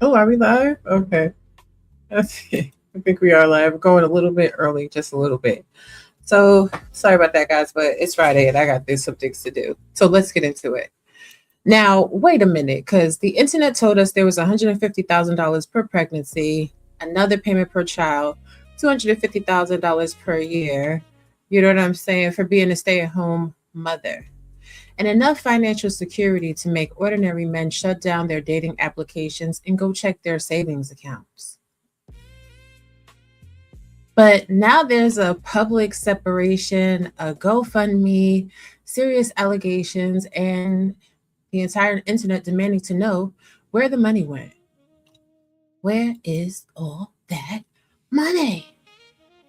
Oh, are we live? Okay. That's it. I think we are live. We're going a little bit early, just a little bit. So sorry about that, guys, but it's Friday and I got some things to do. So let's get into it. Now, wait a minute, because the internet told us there was $150,000 per pregnancy, another payment per child, $250,000 per year. You know what I'm saying? For being a stay at home mother. And enough financial security to make ordinary men shut down their dating applications and go check their savings accounts. But now there's a public separation, a GoFundMe, serious allegations, and the entire internet demanding to know where the money went. Where is all that money?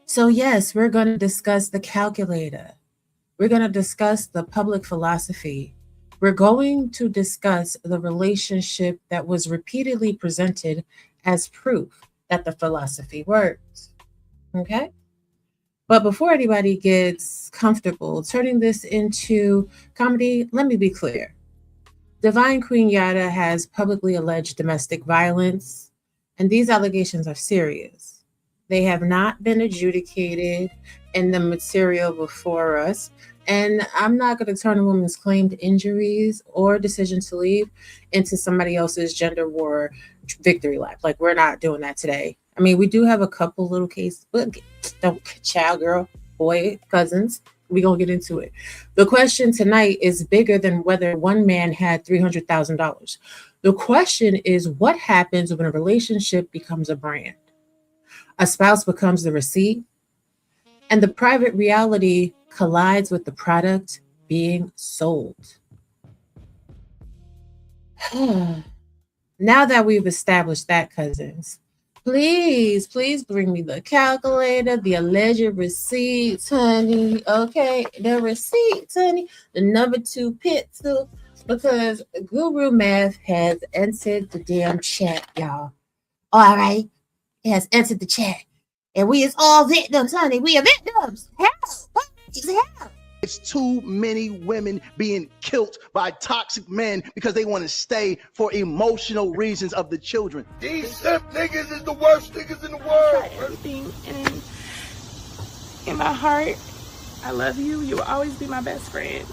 So, yes, we're going to discuss the calculator. We're going to discuss the public philosophy. We're going to discuss the relationship that was repeatedly presented as proof that the philosophy works. Okay? But before anybody gets comfortable turning this into comedy, let me be clear. Divine Queen Yada has publicly alleged domestic violence, and these allegations are serious. They have not been adjudicated in the material before us, and I'm not going to turn a woman's claimed injuries or decision to leave into somebody else's gender war victory lap. Like, we're not doing that today. I mean, we do have a couple little cases, but don't child, girl, boy, cousins. We're going to get into it. The question tonight is bigger than whether one man had $300,000. The question is what happens when a relationship becomes a brand? A spouse becomes the receipt, and the private reality collides with the product being sold. Now that we've established that, cousins, please bring me the calculator, the alleged receipts, honey. Okay, the receipts, honey. The number 2 pizza, because Guru Math has entered the damn chat, y'all. All right, it has entered the chat, and we is all victims, honey. We are victims. Help! Help! It's too many women being killed by toxic men because they want to stay for emotional reasons of the children. These simp niggas is the worst niggas in the world. Everything in my heart, I love you. You will always be my best friend.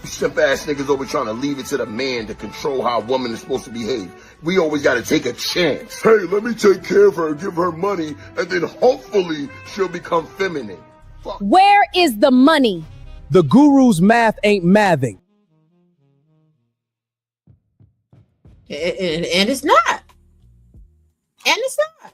Simp ass niggas always trying to leave it to the man to control how a woman is supposed to behave. We always got to take a chance. Hey, let me take care of her, give her money, and then hopefully she'll become feminine. Fuck. Where is the money? The guru's math ain't mathing. And it's not. And it's not.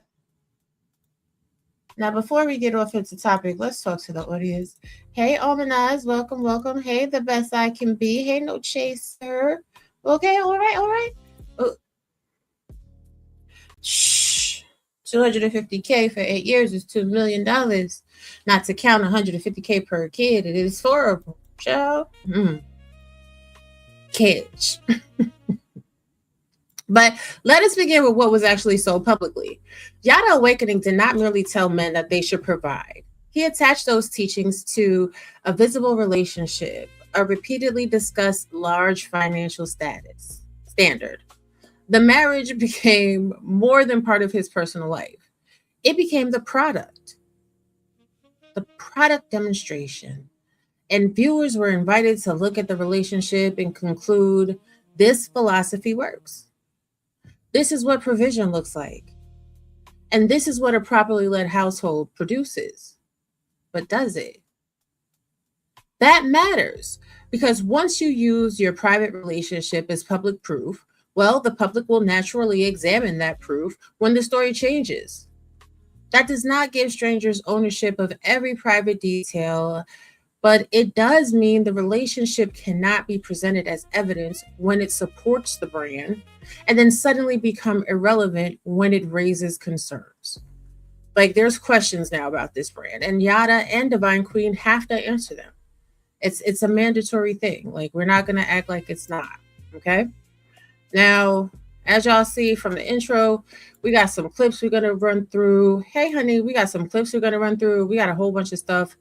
Now, before we get off into topic, let's talk to the audience. Hey, Omanaz, welcome. Hey, the best I can be. Hey, no chaser. Okay, all right. Oh. Shh. 250K for 8 years is $2 million. Not to count 150K per kid. It is horrible, child. Kids. But let us begin with what was actually sold publicly. Yada Awakening did not merely tell men that they should provide. He attached those teachings to a visible relationship, a repeatedly discussed large financial standard. The marriage became more than part of his personal life. It became the product demonstration. And viewers were invited to look at the relationship and conclude this philosophy works. This is what provision looks like. And this is what a properly led household produces. But does it? That matters, because once you use your private relationship as public proof, well, the public will naturally examine that proof when the story changes. That does not give strangers ownership of every private detail, but it does mean the relationship cannot be presented as evidence when it supports the brand and then suddenly become irrelevant when it raises concerns. Like, there's questions now about this brand, and Yada and Divine Queen have to answer them. It's a mandatory thing. Like, we're not going to act like it's not, okay? Now, as y'all see from the intro, we got some clips we're going to run through. Hey, honey, we got some clips we're going to run through. We got a whole bunch of stuff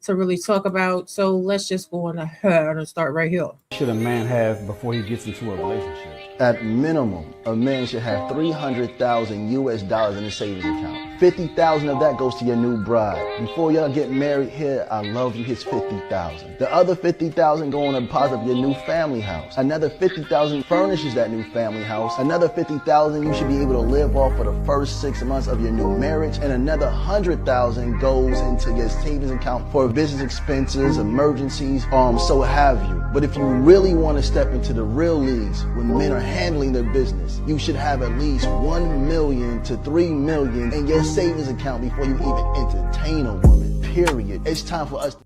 to really talk about. So let's just go on ahead and start right here. Should a man have before he gets into a relationship? At minimum, a man should have 300,000 US dollars in his savings account. 50,000 of that goes to your new bride. Before y'all get married, here, I love you, hits 50,000. The other 50,000 go on a deposit of your new family house. Another 50,000 furnishes that new family house. Another 50,000 you should be able to live off for the first 6 months of your new marriage. And another 100,000 goes into your savings account for business expenses, emergencies, so have you. But if you really want to step into the real leagues when men are handling their business, you should have at least 1 million to 3 million in your savings account before you even entertain a woman, period. It's time for us.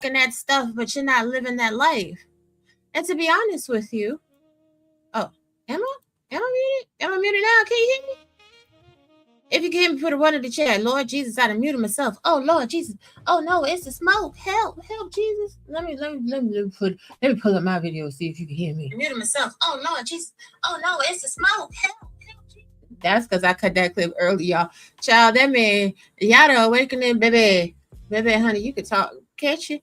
That stuff, but you're not living that life. And to be honest with you, oh, am I muted? Am I muted now? Can you hear me? If you can hear me, put a one in the chat. Lord Jesus, I done muted myself. Oh Lord Jesus. Oh no, it's the smoke. Help, Jesus. Let me pull up my video and see if you can hear me. I muted myself. Oh Lord Jesus. Oh no, it's the smoke. Help, Jesus. That's because I cut that clip early, y'all. Child, that man, y'all the awakening, baby. Baby, honey, you can talk. Can't you?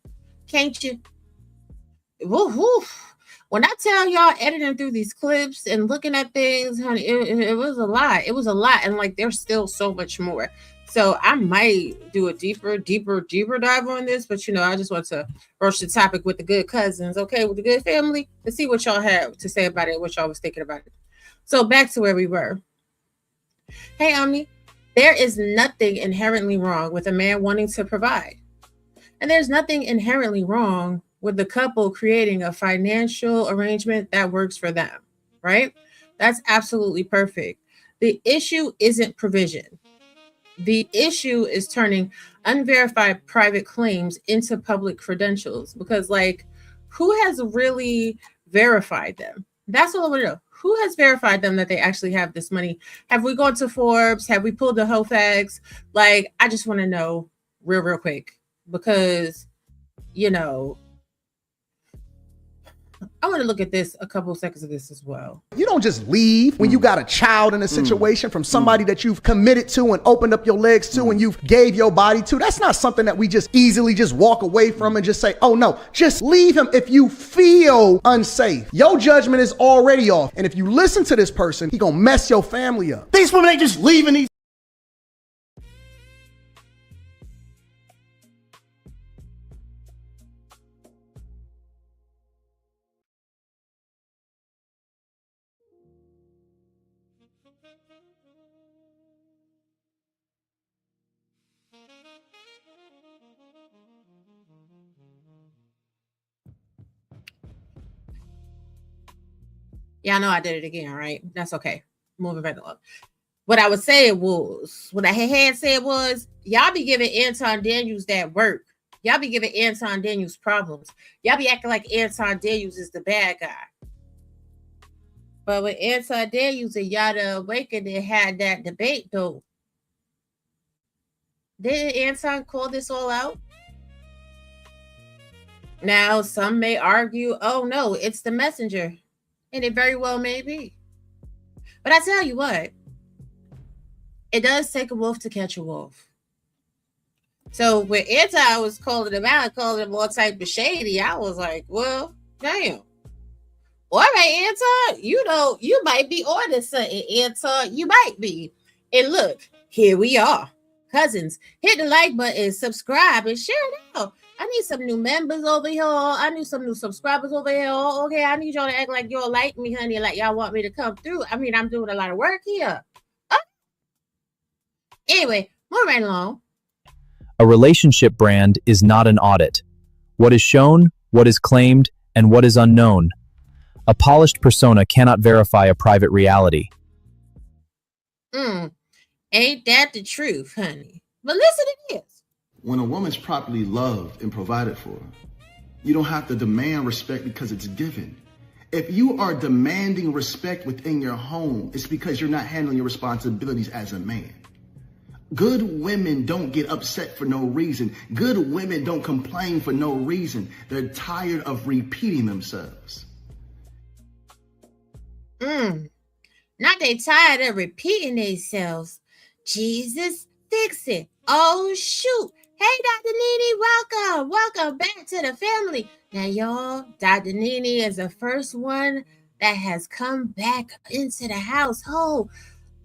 Woof, woof. When I tell y'all editing through these clips and looking at things, honey, it was a lot. It was a lot. And like, there's still so much more. So I might do a deeper dive on this. But, I just want to broach the topic with the good cousins, okay, with the good family, to see what y'all have to say about it, what y'all was thinking about it. So back to where we were. Hey, Omni, there is nothing inherently wrong with a man wanting to provide. And there's nothing inherently wrong with the couple creating a financial arrangement that works for them, right? That's absolutely perfect. The issue isn't provision. The issue is turning unverified private claims into public credentials, because who has really verified them? That's all I want to know. Who has verified them that they actually have this money? Have we gone to Forbes? Have we pulled the whole facts? I just want to know real quick. Because, I want to look at this, a couple seconds of this as well. You don't just leave when you got a child in a situation from somebody that you've committed to and opened up your legs to and you've gave your body to. That's not something that we just easily just walk away from and just say, oh no, just leave him if you feel unsafe. Your judgment is already off. And if you listen to this person, he gonna mess your family up. These women ain't just leaving these. Y'all know I did it again, right? That's okay. Moving right along. What I was saying was, what I had said was, y'all be giving Anton Daniels that work. Y'all be giving Anton Daniels problems. Y'all be acting like Anton Daniels is the bad guy. But when Anton Daniels and Yada Awakened, they had that debate, though. Didn't Anton call this all out? Now, some may argue, oh no, it's the messenger. And it very well may be. But I tell you what, it does take a wolf to catch a wolf. So when Anton was calling him out, calling him all type of shady, I was like, well, damn. All right, Anton, you might be on to something, Anton. You might be. And look, here we are. Cousins, hit the like button, subscribe, and share it out. I need some new members over here. I need some new subscribers over here. Okay, I need y'all to act like y'all like me, honey, like y'all want me to come through. I mean, I'm doing a lot of work here. Anyway, moving right along. A relationship brand is not an audit. What is shown, what is claimed, and what is unknown. A polished persona cannot verify a private reality. Ain't that the truth, honey? But listen, it is. When a woman's properly loved and provided for, you don't have to demand respect because it's given. If you are demanding respect within your home, it's because you're not handling your responsibilities as a man. Good women don't get upset for no reason. Good women don't complain for no reason. They're tired of repeating themselves. Not they tired of repeating themselves. Jesus, fix it. Oh, shoot. Hey, Dr. Nene, welcome back to the family. Now, y'all, Dr. Nene is the first one that has come back into the household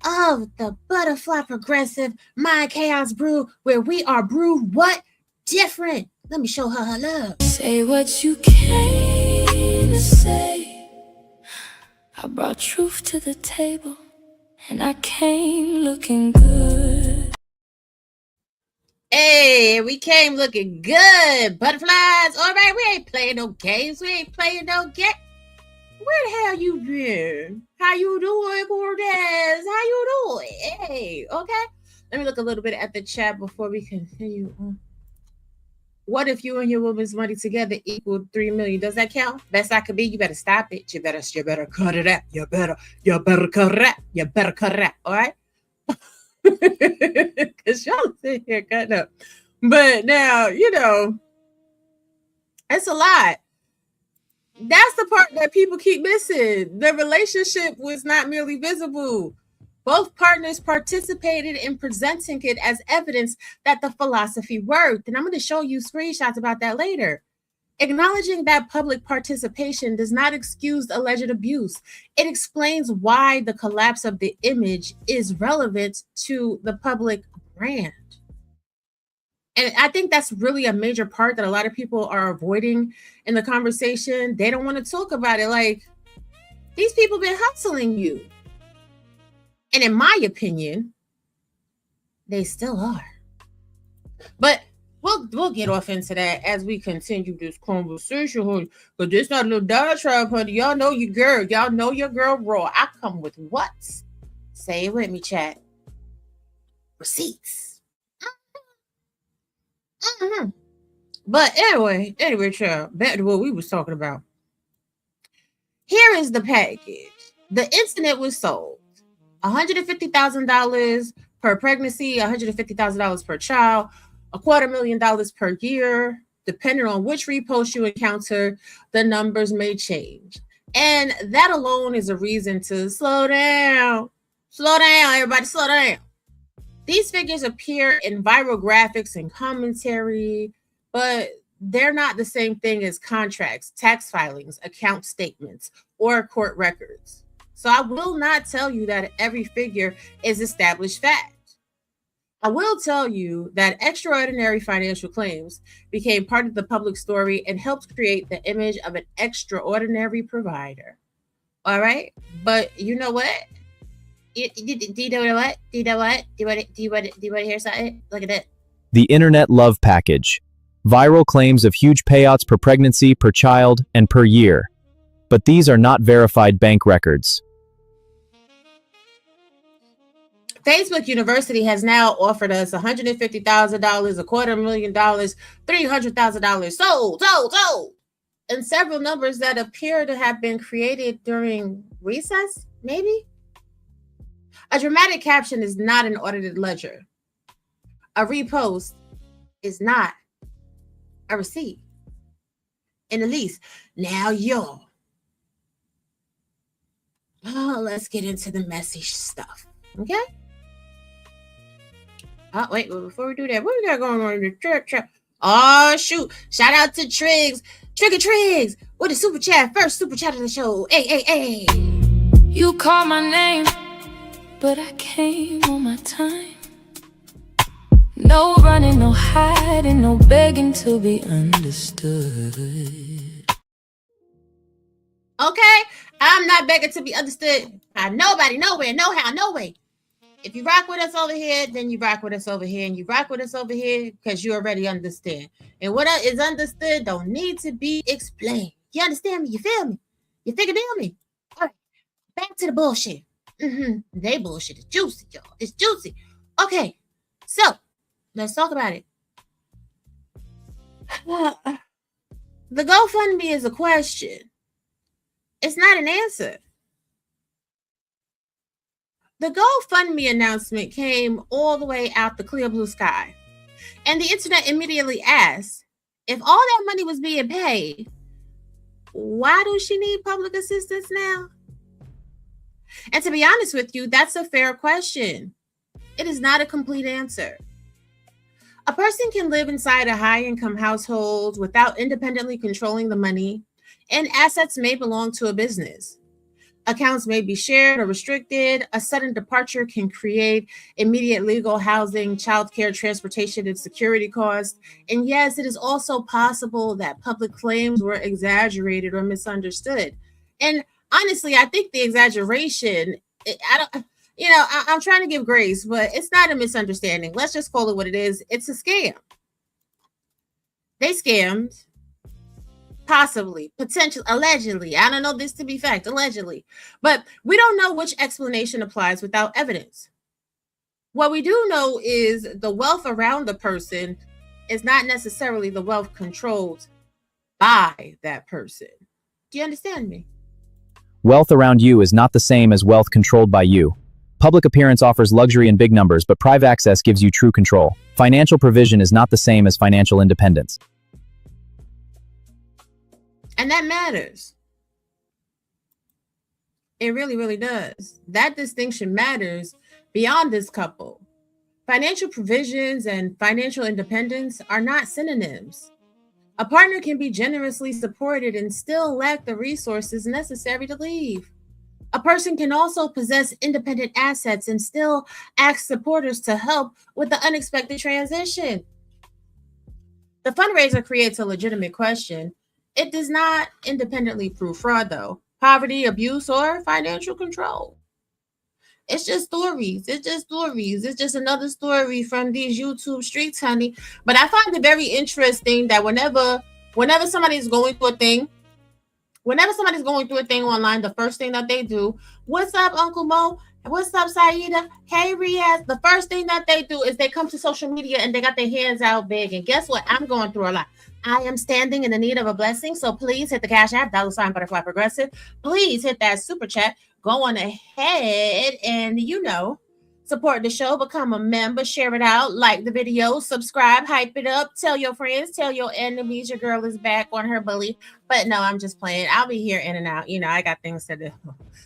of the Butterfly Progressive Mind Chaos Brew, where we are brewed what? Different. Let me show her love. Say what you came to say. I brought truth to the table, and I came looking good. Hey, we came looking good, butterflies. All right, we ain't playing no games. Where the hell you been? How you doing, Cortez? How you doing? Hey, okay. Let me look a little bit at the chat before we continue on. What if you and your woman's money together equal 3 million? Does that count? Best I could be. You better stop it. You better cut it out. You better cut it out. All right. Because y'all sit here cutting up. But now, it's a lot. That's the part that people keep missing. The relationship was not merely visible. Both partners participated in presenting it as evidence that the philosophy worked. And I'm going to show you screenshots about that later. Acknowledging that public participation does not excuse alleged abuse. It explains why the collapse of the image is relevant to the public brand. And I think that's really a major part that a lot of people are avoiding in the conversation. They don't want to talk about it. Like, these people been hustling you. And in my opinion, they still are. But we'll get off into that as we continue this conversation, honey. But this not a little diatribe, honey. Y'all know your girl. Y'all know your girl raw. I come with what? Say it with me, chat. Receipts. Mm-hmm. But anyway, child, back to what we was talking about. Here is the package. The internet was sold. $150,000 per pregnancy, $150,000 per child, $250,000 per year. Depending on which repost you encounter, the numbers may change. And that alone is a reason to slow down. Slow down, everybody, slow down. These figures appear in viral graphics and commentary, but they're not the same thing as contracts, tax filings, account statements, or court records. So I will not tell you that every figure is established fact. I will tell you that extraordinary financial claims became part of the public story and helped create the image of an extraordinary provider. All right? But you know what? Do you know what? Do you want to hear something? Look at it. The Internet Love Package. Viral claims of huge payouts per pregnancy, per child, and per year. But these are not verified bank records. Facebook University has now offered us $150,000, $250,000, $300,000 sold, and several numbers that appear to have been created during recess, maybe? A dramatic caption is not an audited ledger. A repost is not a receipt. In the least. Now, y'all. Let's get into the messy stuff. Okay? Oh, wait, well, before we do that, what we got going on in the church? Oh, shoot. Shout out to Triggs. Triggs. With the super chat. First super chat of the show. Hey. You call my name, but I came on my time. No running, no hiding, no begging to be understood. Okay? I'm not begging to be understood by nobody, nowhere, no how, no way. If you rock with us over here, then you rock with us over here. And you rock with us over here because you already understand. And what is understood don't need to be explained. You understand me? You feel me? You figured out me? All right. Back to the bullshit. They bullshit is juicy, y'all. It's juicy. Okay. So, let's talk about it. The GoFundMe is a question. It's not an answer. The GoFundMe announcement came all the way out the clear blue sky. And the internet immediately asked, if all that money was being paid, why does she need public assistance now? And to be honest with you, that's a fair question. It is not a complete answer. A person can live inside a high-income household without independently controlling the money, and assets may belong to a business. Accounts may be shared or restricted. A sudden departure can create immediate legal, housing, childcare, transportation, and security costs. And yes, it is also possible that public claims were exaggerated or misunderstood. And honestly, I think the exaggeration, I'm trying to give grace, but it's not a misunderstanding. Let's just call it what it is. It's a scam. They scammed. Possibly, potentially, allegedly. I don't know this to be fact, allegedly. But we don't know which explanation applies without evidence. What we do know is the wealth around the person is not necessarily the wealth controlled by that person. Do you understand me? Wealth around you is not the same as wealth controlled by you. Public appearance offers luxury in big numbers, but private access gives you true control. Financial provision is not the same as financial independence. And that matters. It really, really does. That distinction matters beyond this couple. Financial provisions and financial independence are not synonyms. A partner can be generously supported and still lack the resources necessary to leave. A person can also possess independent assets and still ask supporters to help with the unexpected transition. The fundraiser creates a legitimate question. It does not independently prove fraud, though, poverty, abuse, or financial control. It's just stories. It's just another story from these YouTube streets, honey. But I find it very interesting that whenever somebody's going through a thing, online, the first thing that they do, what's up, Uncle Mo? What's up, Saida? Hey, Riaz. The first thing that they do is they come to social media and they got their hands out big. And guess what? I'm going through a lot. I am standing in the need of a blessing. So please hit the Cash App, $ Butterfly Progressive. Please hit that super chat. Go on ahead and, support the show. Become a member. Share it out. Like the video. Subscribe. Hype it up. Tell your friends. Tell your enemies your girl is back on her bully. But no, I'm just playing. I'll be here in and out. I got things to do.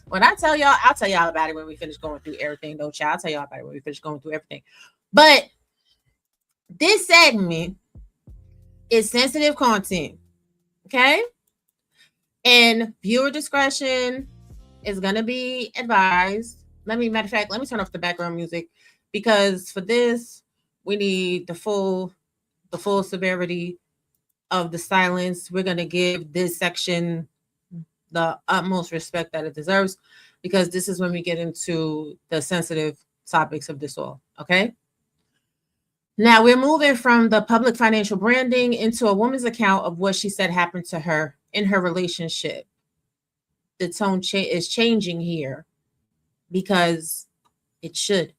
When I tell y'all, I'll tell y'all about it when we finish going through everything, though, child. I'll tell y'all about it when we finish going through everything. But this segment is sensitive content, okay? And viewer discretion is going to be advised. Matter of fact, let me turn off the background music, because for this, we need the full severity of the silence. We're going to give this section the utmost respect that it deserves, because this is when we get into the sensitive topics of this all, okay? Now we're moving from the public financial branding into a woman's account of what she said happened to her in her relationship. The tone is changing here because it should.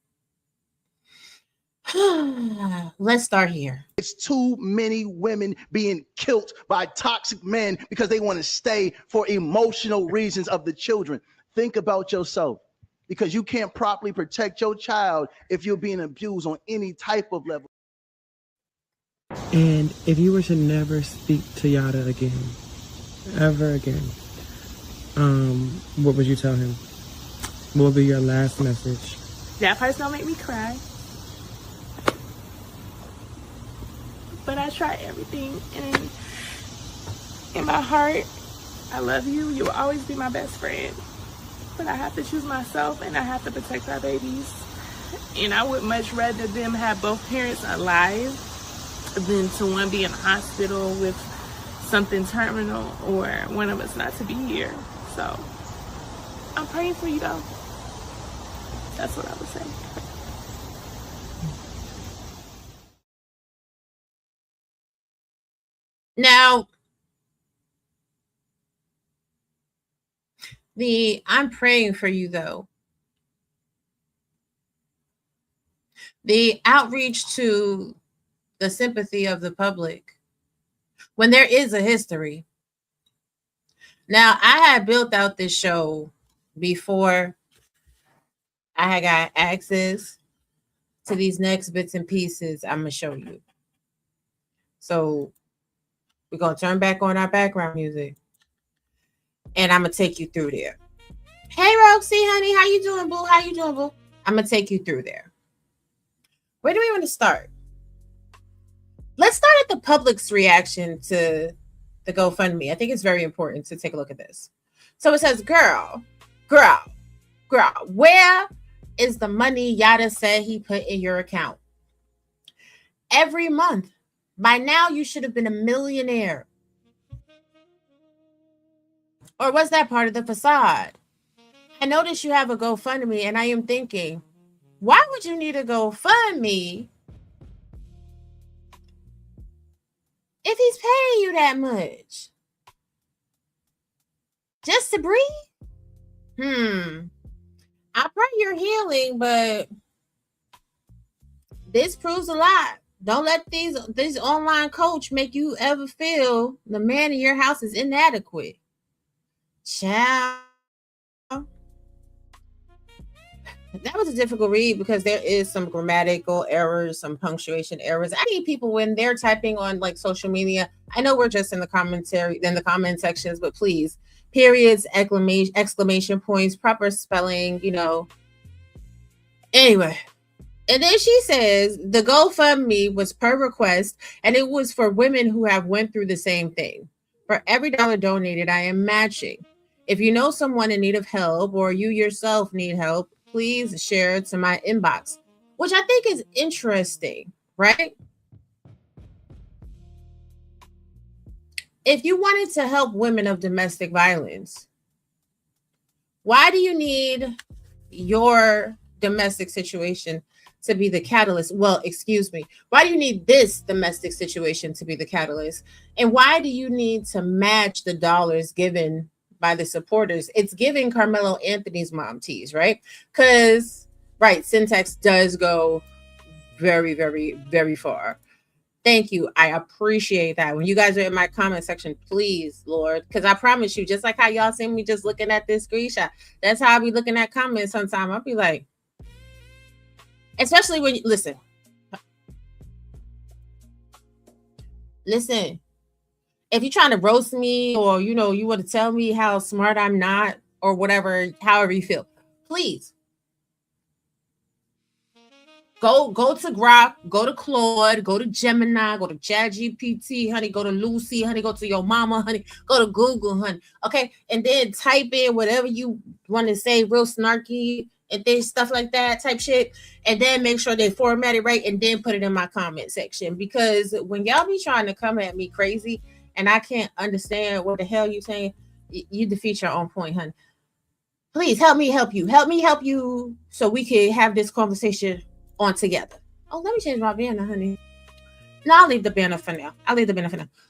Let's start here. It's too many women being killed by toxic men because they want to stay for emotional reasons of the children. Think about yourself, because you can't properly protect your child if you're being abused on any type of level. And if you were to never speak to Yada again, ever again, what would you tell him? What would be your last message? That part's gonna make me cry. But I try everything, and in my heart, I love you. You will always be my best friend. But I have to choose myself, and I have to protect our babies. And I would much rather them have both parents alive than to one be in a hospital with something terminal, or one of us not to be here. So I'm praying for you, though. That's what I would say. Now, I'm praying for you, though. The outreach to the sympathy of the public, when there is a history. Now, I had built out this show before I got access to these next bits and pieces I'm going to show you. So we're going to turn back on our background music. And I'm going to take you through there. Hey, Roxy, honey. How you doing, boo? How you doing, boo? I'm going to take you through there. Where do we want to start? Let's start at the public's reaction to the GoFundMe. I think it's very important to take a look at this. So it says, girl, where is the money Yada said he put in your account? Every month. By now, you should have been a millionaire. Or was that part of the facade? I noticed you have a GoFundMe, and I am thinking, why would you need a GoFundMe if he's paying you that much? Just to breathe? I pray you're healing, but this proves a lot. Don't let these online coach make you ever feel the man in your house is inadequate. Child. That was a difficult read because there is some grammatical errors, some punctuation errors. I need people when they're typing on like social media. I know we're just in the comment sections, but please, periods, exclamation points, proper spelling, Anyway, and then she says the GoFundMe was per request, and it was for women who have went through the same thing. For every dollar donated, I am matching. If you know someone in need of help or you yourself need help, please share it to my inbox, which I think is interesting, right? If you wanted to help women of domestic violence, why do you need your domestic situation to be the catalyst? Well, excuse me. Why do you need this domestic situation to be the catalyst? And why do you need to match the dollars given by the supporters? It's giving Carmelo Anthony's mom tease, right? Because, right, syntax does go very, very, very far. Thank you. I appreciate that. When you guys are in my comment section, please, Lord, because I promise you, just like how y'all see me just looking at this screenshot, that's how I'll be looking at comments sometimes. I'll be like, especially when you listen. If you're trying to roast me or, you want to tell me how smart I'm not or whatever, however you feel, please go to Grok, go to Claude, go to Gemini, go to ChatGPT, honey, go to Lucy, honey, go to your mama, honey, go to Google, honey. Okay. And then type in whatever you want to say, real snarky and then stuff like that type shit. And then make sure they format it right and then put it in my comment section. Because when y'all be trying to come at me crazy, and I can't understand what the hell you're saying, you defeat your own point, honey. Please help me help you. Help me help you so we can have this conversation on together. Oh, let me change my banner, honey. No, I'll leave the banner for now.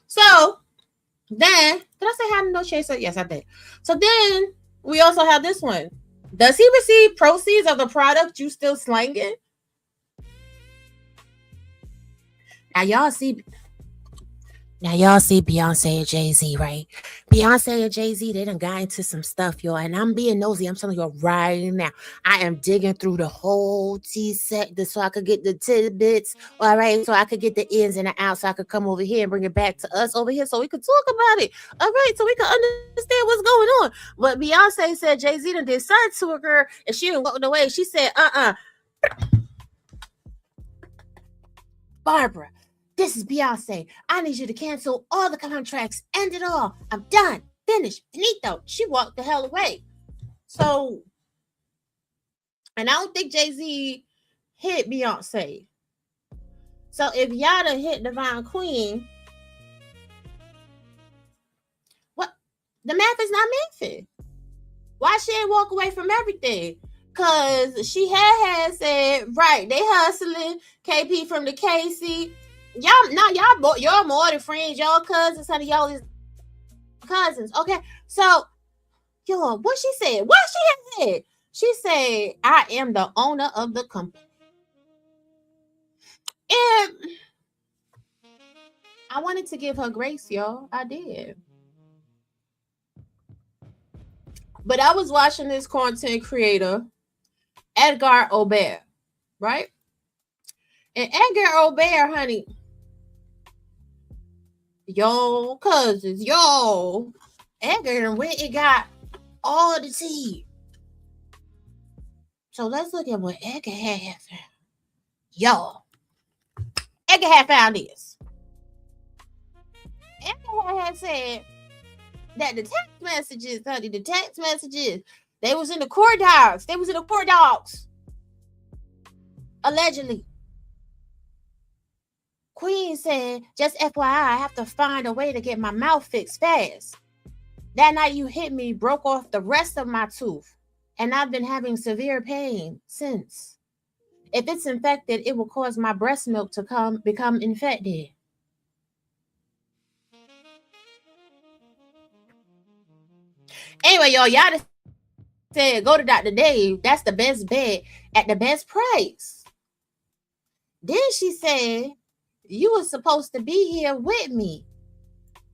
So then, did I say have no chaser? Yes, I did. So then we also have this one. Does he receive proceeds of the product you still slanging? Now y'all see Beyonce and Jay-Z, right? Beyonce and Jay-Z, they done got into some stuff, y'all. And I'm being nosy. I'm telling you right now. I am digging through the whole tea sector so I could get the tidbits, all right? So I could get the ins and the outs so I could come over here and bring it back to us over here so we could talk about it, all right? So we can understand what's going on. But Beyonce said Jay-Z done did something to her and she done walked away. She said, Barbara, this is Beyonce. I need you to cancel all the contracts. End it all. I'm done. Finished. Finito. She walked the hell away. So, and I don't think Jay-Z hit Beyonce. So if Yada hit Divine Queen, what? The math is not mathing. Why she ain't walk away from everything? Because she had said, right, they hustling. KP from the KC. Y'all more than friends, y'all cousins, honey, y'all is cousins. Okay, so yo, what she said? What she had said? She said, "I am the owner of the company," and I wanted to give her grace, y'all. I did, but I was watching this content creator, Edgar Aubert, right? And Edgar Aubert, honey, yo, cousins, yo, Edgar went and got all the tea. So let's look at what Edgar had found. Yo, Edgar had found this. Edgar had said that the text messages, honey, they was in the court docs. Allegedly. Queen said, just FYI, I have to find a way to get my mouth fixed fast. That night you hit me, broke off the rest of my tooth, and I've been having severe pain since. If it's infected, it will cause my breast milk to become infected. Anyway, y'all said go to Dr. Dave. That's the best bed at the best price. Then she said, you were supposed to be here with me.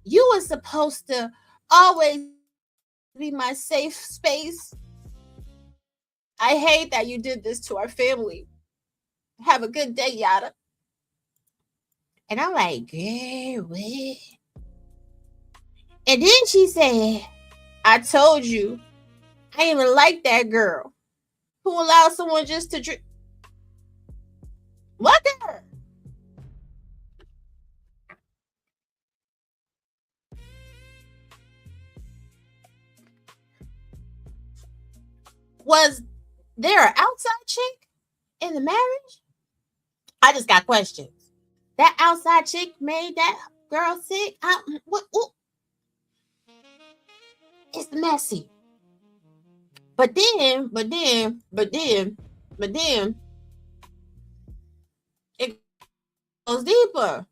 You were supposed to always be my safe space. I hate that you did this to our family. Have a good day, yada. And I'm like, girl, what? And then she said, I told you, I ain't even like that girl who allowed someone just to drink. What girl? Was there an outside chick in the marriage? I just got questions. That outside chick made that girl sick? It's messy. But then, it goes deeper.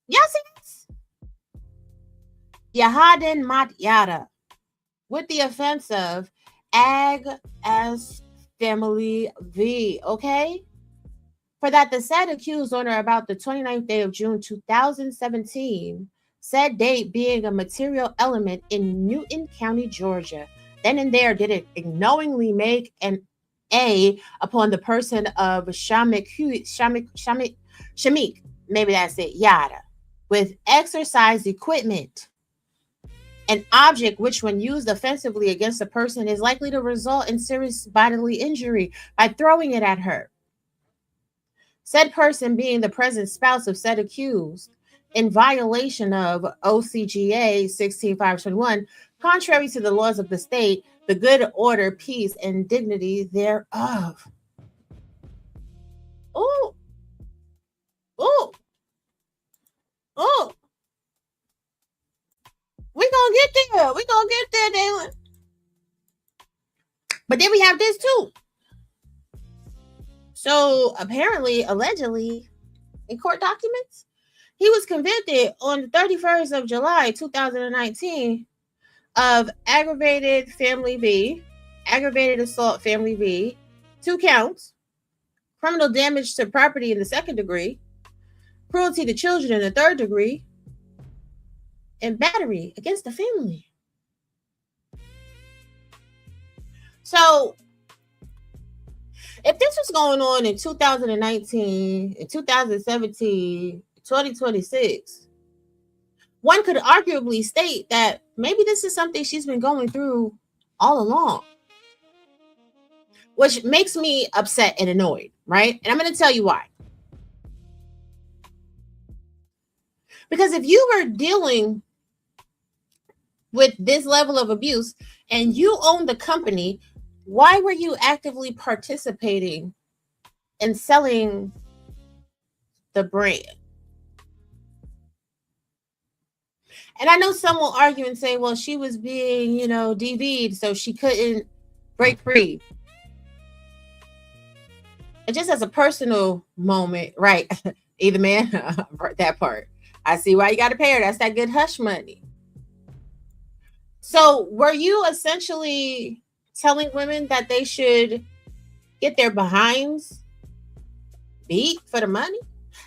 Y'all see this? Yahadin Matyada with the offense of Ag as Family V, okay? For that, the said accused on or about the 29th day of June 2017, said date being a material element in Newton County, Georgia, then and there did it knowingly make an A upon the person of Shamik, maybe that's it, yada, with exercise equipment. An object which, when used offensively against a person, is likely to result in serious bodily injury by throwing it at her. Said person being the present spouse of said accused, in violation of OCGA 16521, contrary to the laws of the state, the good order, peace, and dignity thereof. Oh, oh, oh. We're gonna get there, Dalen. But then we have this too. So apparently, allegedly, in court documents, he was convicted on the 31st of July, 2019 of aggravated family B, aggravated assault family B, 2 counts, criminal damage to property in the 2nd degree, cruelty to children in the 3rd degree, and battery against the family. So, if this was going on in 2019, in 2017, 2026, one could arguably state that maybe this is something she's been going through all along, which makes me upset and annoyed, right? And I'm going to tell you why. Because if you were dealing with this level of abuse and you own the company, why were you actively participating in selling the brand? And I know some will argue and say, well, she was being, DV'd, so she couldn't break free. And just as a personal moment, right? Either man, that part. I see why you got to pay her. That's that good hush money. So were you essentially telling women that they should get their behinds beat for the money?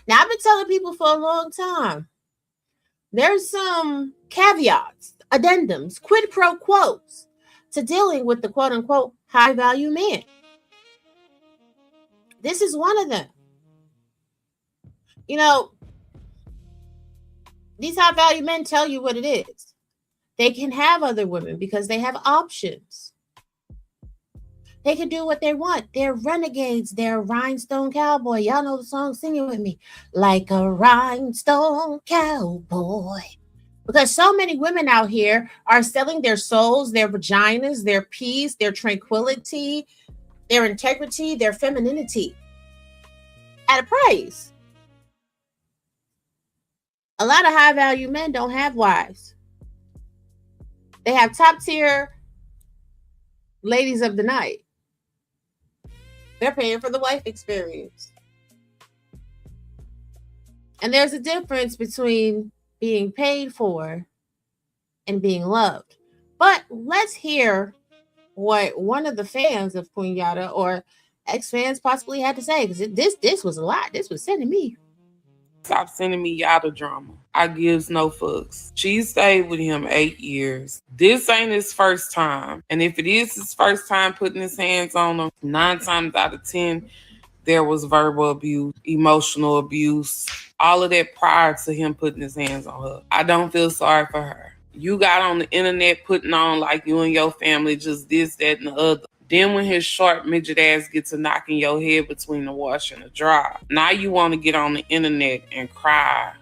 Now, I've been telling people for a long time, there's some caveats, addendums, quid pro quos to dealing with the quote unquote high value man. This is one of them. You know, these high value men tell you what it is. They can have other women because they have options. They can do what they want. They're renegades. They're a rhinestone cowboy. Y'all know the song, sing it with me. Like a rhinestone cowboy. Because so many women out here are selling their souls, their vaginas, their peace, their tranquility, their integrity, their femininity at a price. A lot of high value men don't have wives. They have top tier ladies of the night. They're paying for the wife experience. And there's a difference between being paid for and being loved. But let's hear what one of the fans of Queen Yada or ex-fans possibly had to say, because this was a lot. This was sending me. Stop sending me Yada drama. I gives no fucks. She stayed with him 8 years. This ain't his first time. And if it is his first time putting his hands on her, 9 times out of 10, there was verbal abuse, emotional abuse, all of that prior to him putting his hands on her. I don't feel sorry for her. You got on the internet putting on like you and your family just this, that, and the other. Then when his short midget ass gets to knocking your head between the wash and the dry, now you want to get on the internet and cry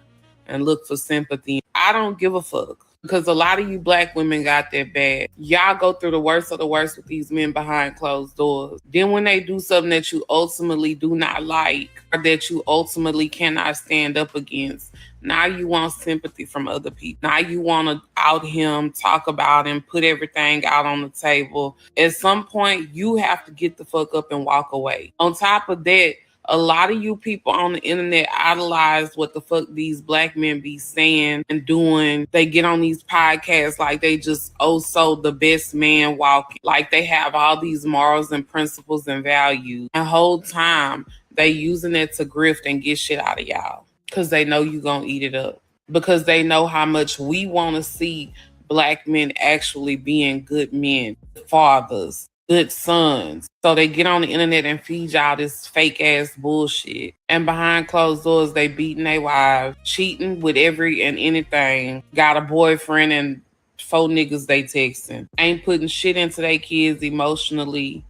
and look for sympathy. I don't give a fuck. Because a lot of you black women got that bad. Y'all go through the worst of the worst with these men behind closed doors. Then when they do something that you ultimately do not like or that you ultimately cannot stand up against, now you want sympathy from other people. Now you want to out him, talk about him, put everything out on the table. At some point, you have to get the fuck up and walk away. On top of that, a lot of you people on the internet idolize what the fuck these black men be saying and doing. They get on these podcasts like they just so the best man walking. Like they have all these morals and principles and values. And the whole time they using it to grift and get shit out of y'all. Because they know you gonna eat it up. Because they know how much we want to see black men actually being good men, fathers, good sons. So they get on the internet and feed y'all this fake ass bullshit. And behind closed doors, they beating their wives, cheating with every and anything. Got a boyfriend and 4 niggas they texting. Ain't putting shit into their kids emotionally.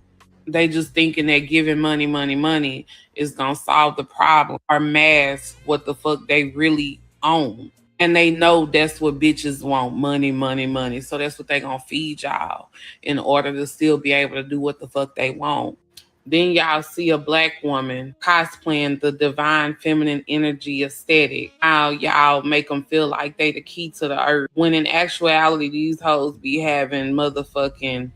They just thinking that giving money is gonna solve the problem or mask what the fuck they really own. And they know that's what bitches want, money. So that's what they gonna feed y'all in order to still be able to do what the fuck they want. Then y'all see a black woman cosplaying the divine feminine energy aesthetic. How y'all make them feel like they the key to the earth. When in actuality, these hoes be having motherfucking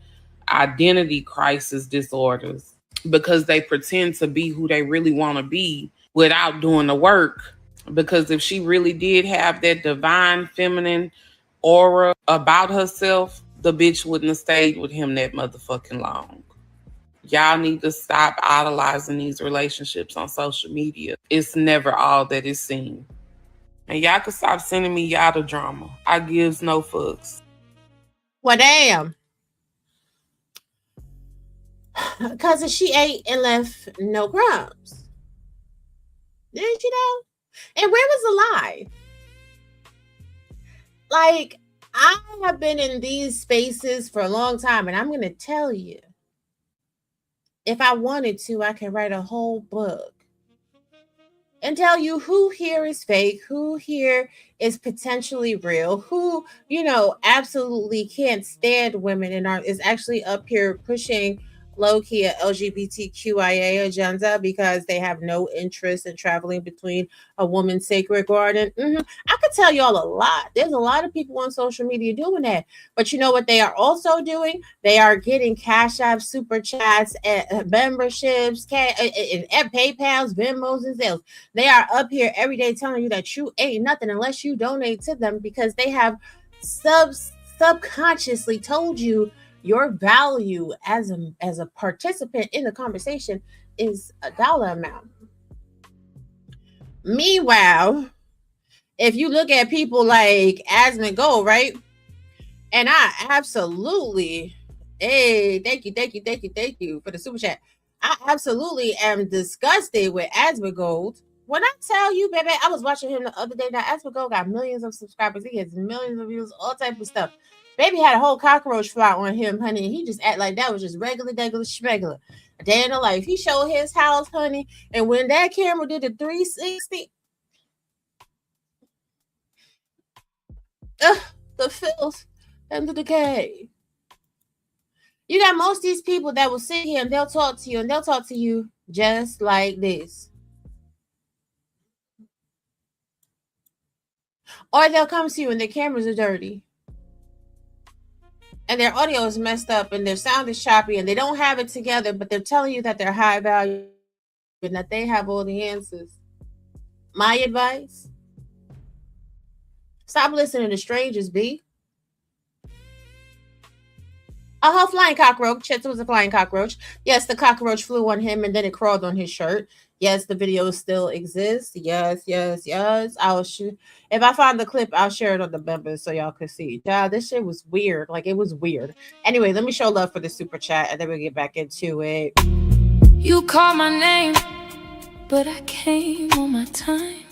identity crisis disorders because they pretend to be who they really want to be without doing the work. Because if she really did have that divine feminine aura about herself, the bitch wouldn't have stayed with him that motherfucking long. Y'all need to stop idolizing these relationships on social media. It's never all that it seems. And y'all can stop sending me Yada drama. I gives no fucks. Well, damn. Because she ate and left no crumbs. Didn't you know? And where was the lie? Like, I have been in these spaces for a long time, and I'm going to tell you, if I wanted to, I could write a whole book and tell you who here is fake, who here is potentially real, who, absolutely can't stand women and is actually up here pushing low-key a LGBTQIA agenda because they have no interest in traveling between a woman's sacred garden. I could tell y'all a lot. There's a lot of people on social media doing that. But you know what they are also doing? They are getting Cash App, Super Chats, memberships, and PayPals, Venmos, and Zelles. They are up here every day telling you that you ain't nothing unless you donate to them because they have subconsciously told you your value as a participant in the conversation is a dollar amount. Meanwhile, if you look at people like Asmund Gold, right? And I absolutely Hey, thank you for the super chat. I absolutely am disgusted with Asmongold. When I tell you, baby, I was watching him the other day. Now, Asmongold got millions of subscribers. He has millions of views, all type of stuff. Baby had a whole cockroach fly on him, honey. And he just act like that was just regular, schmegular. A day in the life. He showed his house, honey. And when that camera did the 360, the filth and the decay. You got most of these people that will sit here and they'll talk to you just like this. Or they'll come to you and their cameras are dirty. And their audio is messed up and their sound is choppy and they don't have it together, but they're telling you that they're high value and that they have all the answers. My advice? Stop listening to strangers, B. A flying cockroach. Yes, it was a flying cockroach. Yes, the cockroach flew on him and then it crawled on his shirt. Yes, the video still exists. Yes. I'll shoot. If I find the clip, I'll share it on the members so y'all can see. Yeah, this shit was weird. Like, it was weird. Anyway, let me show love for the super chat and then we'll get back into it. You call my name, but I came on my time.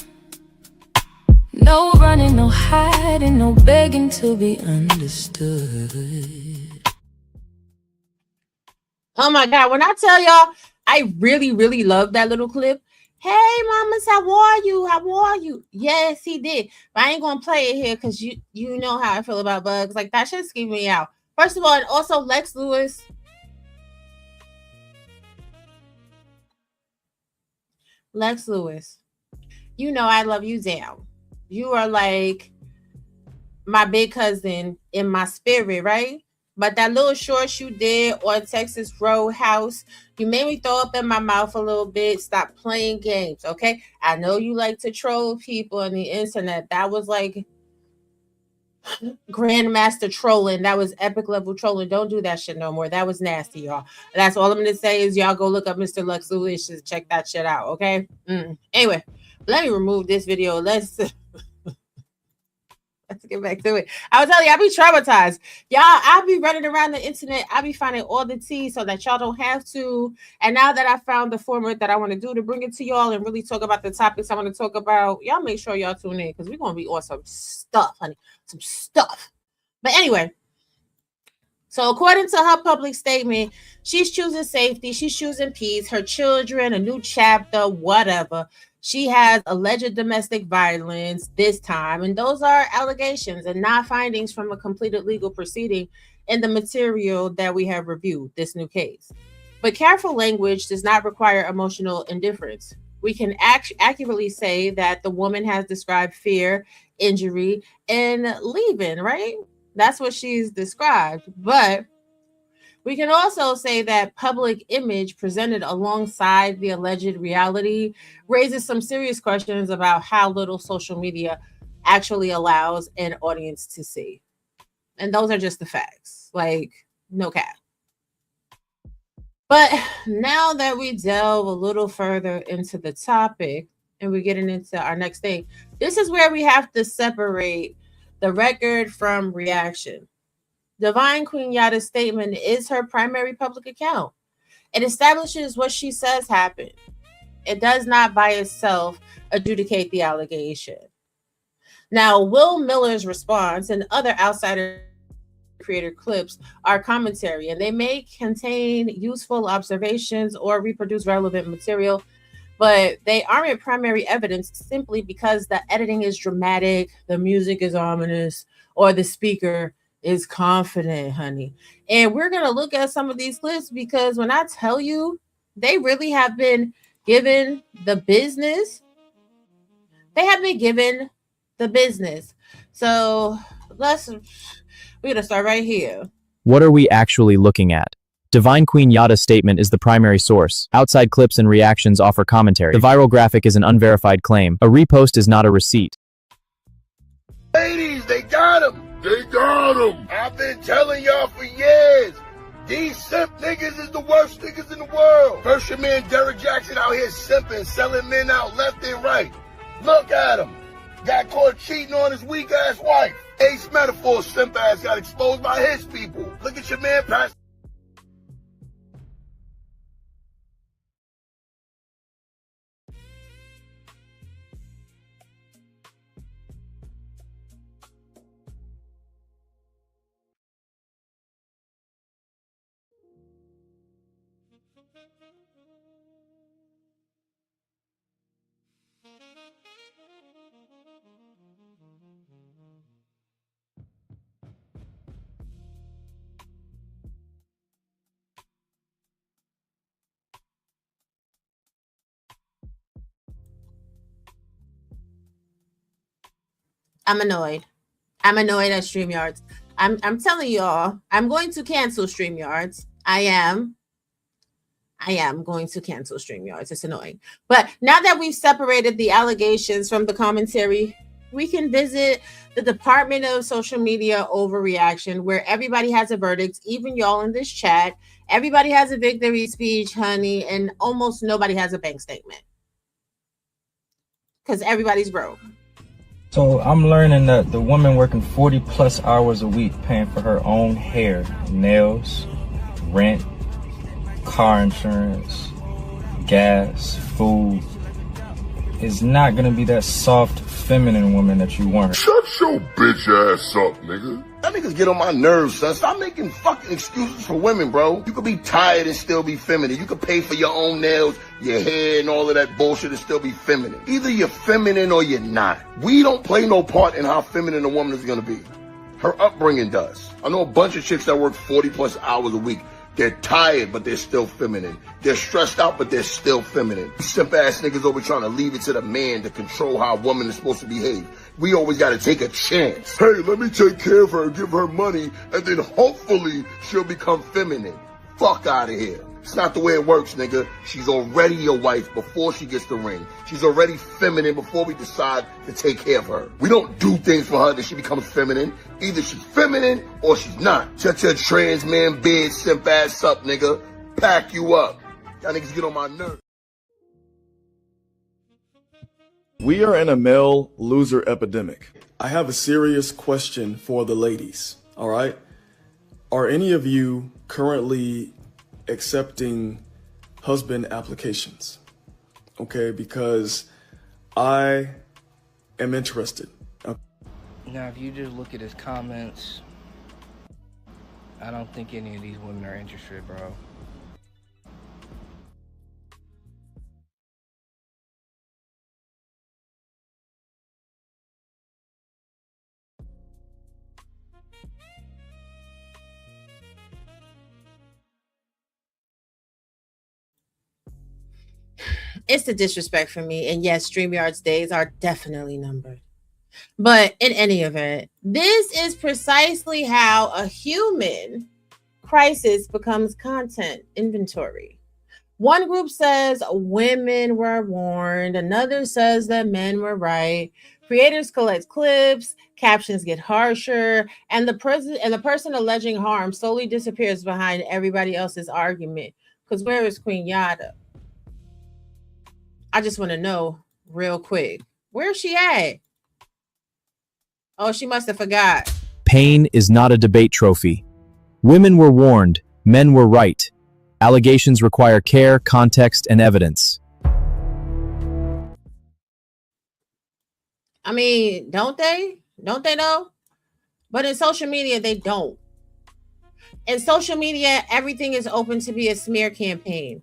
No running, no hiding, no begging to be understood. Oh my God, when I tell y'all, I really love that little clip. Hey, mamas, how are you? Yes, he did. But I ain't going to play it here because you know how I feel about bugs. Like, that shit's keeping me out. First of all, and also Lex Lewis. You know I love you down. You are like my big cousin in my spirit, right? But that little shorts you did on Texas Roadhouse, you made me throw up in my mouth a little bit. Stop playing games, okay? I know you like to troll people on the internet. That was like grandmaster trolling. That was epic level trolling. Don't do that shit no more. That was nasty, y'all. That's all I'm going to say is y'all go look up Mr. Lex Lewis. Just check that shit out, okay? Anyway, let me remove this video. Let's get back to it. I was telling you, I be traumatized. Y'all, I be running around the internet. I be finding all the tea so that y'all don't have to. And now that I found the format that I want to do to bring it to y'all and really talk about the topics I want to talk about, y'all make sure y'all tune in because we're going to be on some stuff, honey. Some stuff. But anyway, so according to her public statement, she's choosing safety. She's choosing peace. Her children, a new chapter, whatever. She has alleged domestic violence this time, and those are allegations and not findings from a completed legal proceeding in the material that we have reviewed, this new case. But careful language does not require emotional indifference. We can accurately say that the woman has described fear, injury, and leaving, right? That's what she's described. But we can also say that public image presented alongside the alleged reality raises some serious questions about how little social media actually allows an audience to see. And those are just the facts. Like, no cap. But now that we delve a little further into the topic and we're getting into our next thing, this is where we have to separate the record from reaction. Divine Queen Yada's statement is her primary public account. It establishes what she says happened. It does not by itself adjudicate the allegation. Now, Will Miller's response and other outsider creator clips are commentary, and they may contain useful observations or reproduce relevant material, but they aren't primary evidence simply because the editing is dramatic, the music is ominous, or the speaker is confident, honey. And we're going to look at some of these clips because when I tell you, they really have been given the business. They have been given the business. So we're going to start right here. What are we actually looking at? Divine Queen Yada's statement is the primary source. Outside clips and reactions offer commentary. The viral graphic is an unverified claim. A repost is not a receipt. Ladies, they got him. They got him. I've been telling y'all for years. These simp niggas is the worst niggas in the world. First, your man Derek Jackson out here simping, selling men out left and right. Look at him. Got caught cheating on his weak-ass wife. Ace Metaphor simp ass got exposed by his people. Look at your man Pastor I'm annoyed. I'm annoyed at StreamYards. I'm telling y'all, I'm going to cancel StreamYards. I am going to cancel StreamYards. It's annoying. But now that we've separated the allegations from the commentary, we can visit the Department of Social Media Overreaction, where everybody has a verdict, even y'all in this chat. Everybody has a victory speech, honey, and almost nobody has a bank statement. Because everybody's broke. So I'm learning that the woman working 40 plus hours a week paying for her own hair, nails, rent, car insurance, gas, food is not gonna be that soft, feminine woman that you want. Shut your bitch ass up, nigga. That niggas get on my nerves, son. Stop making fucking excuses for women, bro. You could be tired and still be feminine. You could pay for your own nails, your hair, and all of that bullshit and still be feminine. Either you're feminine or you're not. We don't play no part in how feminine a woman is gonna be. Her upbringing does. I know a bunch of chicks that work 40 plus hours a week. They're tired, but they're still feminine. They're stressed out, but they're still feminine. Simp ass niggas always trying to leave it to the man to control how a woman is supposed to behave. We always got to take a chance. Hey, let me take care of her, give her money, and then hopefully she'll become feminine. Fuck out of here. It's not the way it works, nigga. She's already your wife before she gets the ring. She's already feminine before we decide to take care of her. We don't do things for her that she becomes feminine. Either she's feminine or she's not. Shut your trans man bed simp ass up, nigga. Pack you up. Y'all niggas get on my nerves. We are in a male loser epidemic. I have a serious question for the ladies, all right? Are any of you currently accepting husband applications? Okay, because I am interested. Now, if you just look at his comments, I don't think any of these women are interested, bro. It's the disrespect for me. And yes, StreamYard's days are definitely numbered. But in any event, this is precisely how a human crisis becomes content inventory. One group says women were warned. Another says that men were right. Creators collect clips, captions get harsher, and the person alleging harm slowly disappears behind everybody else's argument. Because where is Queen Yada? I just want to know real quick. Where's she at? Oh, she must have forgot. Pain is not a debate trophy. Women were warned, men were right. Allegations require care, context, and evidence. I mean, don't they? Don't they know? But in social media, they don't. In social media, everything is open to be a smear campaign.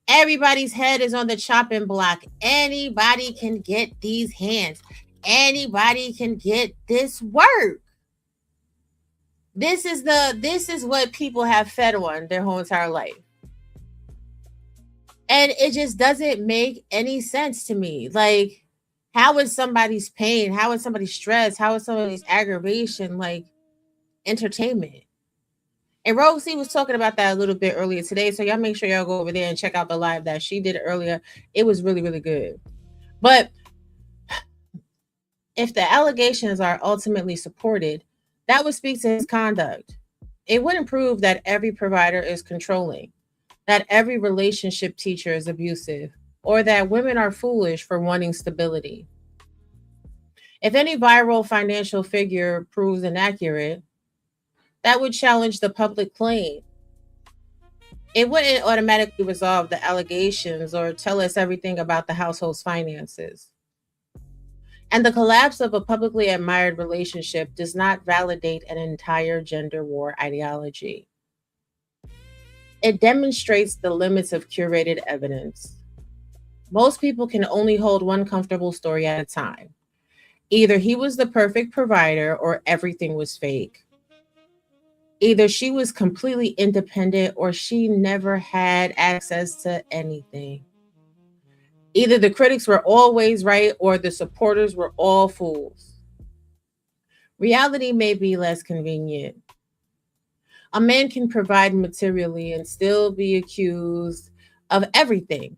Everybody's head is on the chopping block. Anybody can get these hands. Anybody can get this work. This is what people have fed on their whole entire life. And it just doesn't make any sense to me. Like, how is somebody's pain? How is somebody's stress? How is somebody's aggravation like entertainment? And Rosie was talking about that a little bit earlier today. So y'all make sure y'all go over there and check out the live that she did earlier. It was really, really good. But if the allegations are ultimately supported, that would speak to his conduct. It wouldn't prove that every provider is controlling, that every relationship teacher is abusive, or that women are foolish for wanting stability. If any viral financial figure proves inaccurate, that would challenge the public claim. It wouldn't automatically resolve the allegations or tell us everything about the household's finances. And the collapse of a publicly admired relationship does not validate an entire gender war ideology. It demonstrates the limits of curated evidence. Most people can only hold one comfortable story at a time. Either he was the perfect provider or everything was fake. Either she was completely independent or she never had access to anything. Either the critics were always right or the supporters were all fools. Reality may be less convenient. A man can provide materially and still be accused of everything,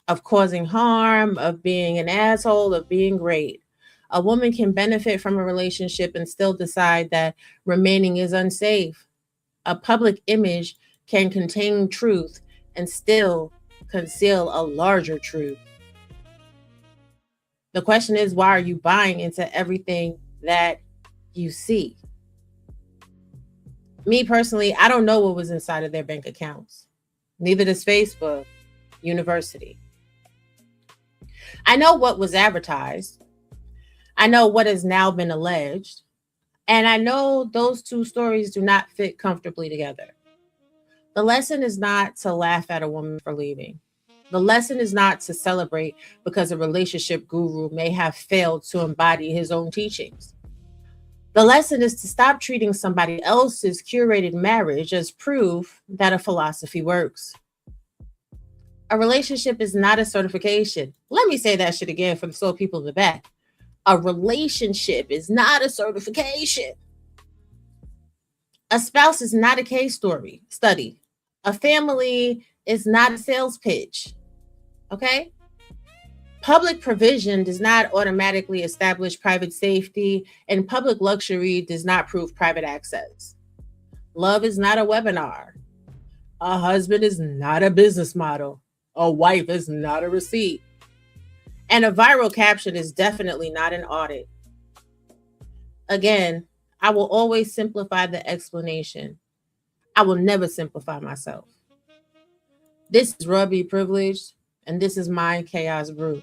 of causing harm, of being an asshole, of being great. A woman can benefit from a relationship and still decide that remaining is unsafe. A public image can contain truth and still conceal a larger truth. The question is, why are you buying into everything that you see? Me personally, I don't know what was inside of their bank accounts. Neither does Facebook, University. I know what was advertised. I know what has now been alleged. And I know those two stories do not fit comfortably together. The lesson is not to laugh at a woman for leaving. The lesson is not to celebrate because a relationship guru may have failed to embody his own teachings. The lesson is to stop treating somebody else's curated marriage as proof that a philosophy works. A relationship is not a certification. Let me say that shit again for the soul people in the back. A relationship is not a certification. A spouse is not a case study. A family is not a sales pitch. Okay? Public provision does not automatically establish private safety, and public luxury does not prove private access. Love is not a webinar. A husband is not a business model. A wife is not a receipt. And a viral caption is definitely not an audit. Again, I will always simplify the explanation. I will never simplify myself. This is Ruby Privileged, and this is Mind Chaos Brew.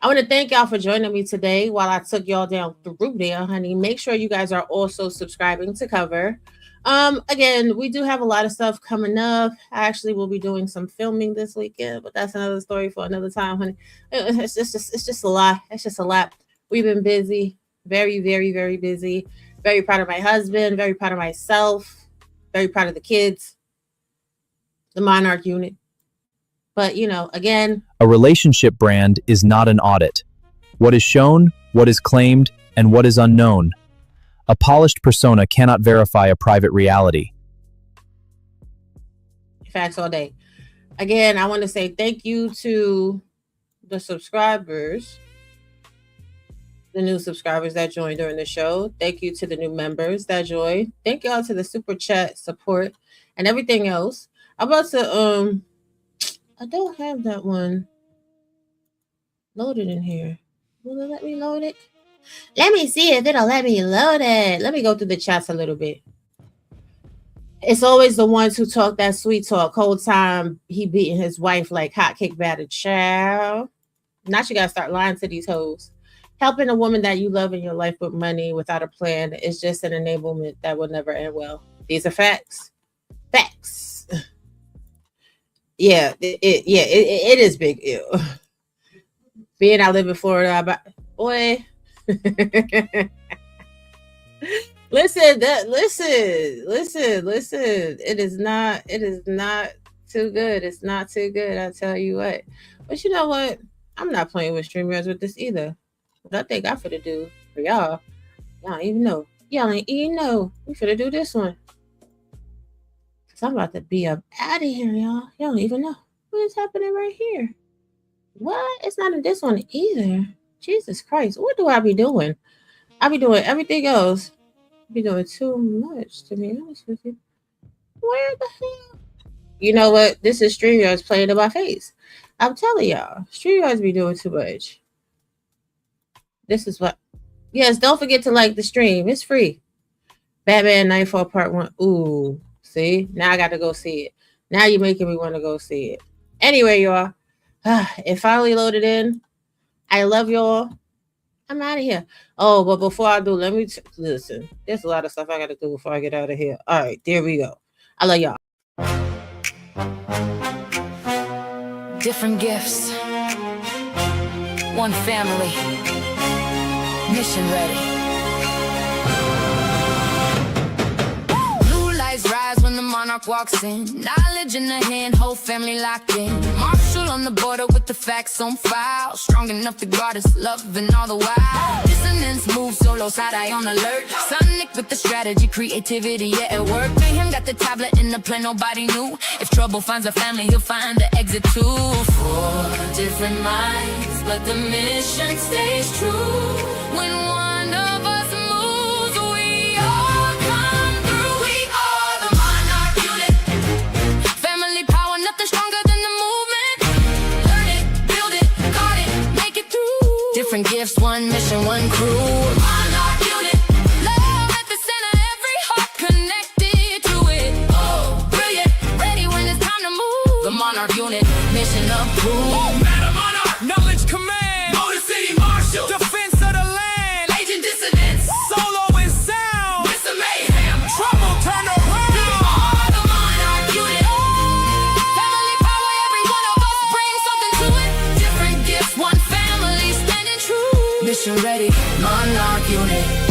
I want to thank y'all for joining me today while I took y'all down through there, honey. Make sure you guys are also subscribing to Cover. Again, we do have a lot of stuff coming up. I actually will be doing some filming this weekend, but that's another story for another time, honey. It's just a lot. It's just a lot. We've been busy, very, very, very busy. Very proud of my husband, very proud of myself, very proud of the kids, the Monarch unit. But, again, a relationship brand is not an audit. What is shown, what is claimed, and what is unknown. A polished persona cannot verify a private reality. Facts all day. Again, I want to say thank you to the subscribers, the new subscribers that joined during the show. Thank you to the new members that joined. Thank y'all to the super chat support and everything else. I'm about to, I don't have that one loaded in here. Will it let me load it? Let me see if it'll let me load it. Let me go through the chats a little bit. It's always the ones who talk that sweet talk. Whole time he beating his wife like hotcake battered child. Now you gotta start lying to these hoes. Helping a woman that you love in your life with money without a plan is just an enablement that will never end well. These are facts. Facts. Yeah, it is big ill. Being I live in Florida, boy. Listen. It is not too good. It's not too good. I tell you what. But you know what? I'm not playing with StreamYards with this either. What I think I finna do for y'all don't even know. Y'all ain't even know. We finna do this one. Cause I'm about to be up out of here, y'all. Y'all don't even know what is happening right here. What? It's not in this one either. Jesus Christ. What do I be doing? I be doing everything else. I be doing too much, to be honest with you. Where the hell? You know what? This is StreamYards playing in my face. I'm telling y'all, StreamYards be doing too much. This is what. Yes, don't forget to like the stream. It's free. Batman Nightfall Part 1. Ooh, see? Now I got to go see it. Now you're making me want to go see it. Anyway, y'all. It finally loaded in. I love y'all. I'm out of here. Oh, but before I do, let me listen. There's a lot of stuff I got to do before I get out of here. All right, there we go. I love y'all. Different gifts, one family, mission ready. Blue lights rise when the monarch walks in. Knowledge in the hand, whole family locked in. Marshall on the border with the facts on file. Strong enough to guard us, loving all the while. Dissonance moves solo, side-eye on alert. Sonic with the strategy, creativity, yeah, at work. Mayhem got the tablet in the plan, nobody knew. If trouble finds a family, he'll find the exit too. 4 different minds, but the mission stays true. When one of us moves, we all come through. We are the Monarch unit. Family power, nothing stronger than the movement. Learn it, build it, guard it, make it through. Different gifts, one mission, one crew. Monarch unit. Love at the center, every heart connected to it. Oh, brilliant, ready when it's time to move. The Monarch unit, mission approved. Madam Monarch, knowledge command. Motor City Marshal, defense of the land. Agent dissonance, solo and sound. Mr. Mayhem, trouble turn around. We are the Monarch unit. Family power, every one of us brings something to it. Different gifts, one family standing true. Mission ready, Monarch unit.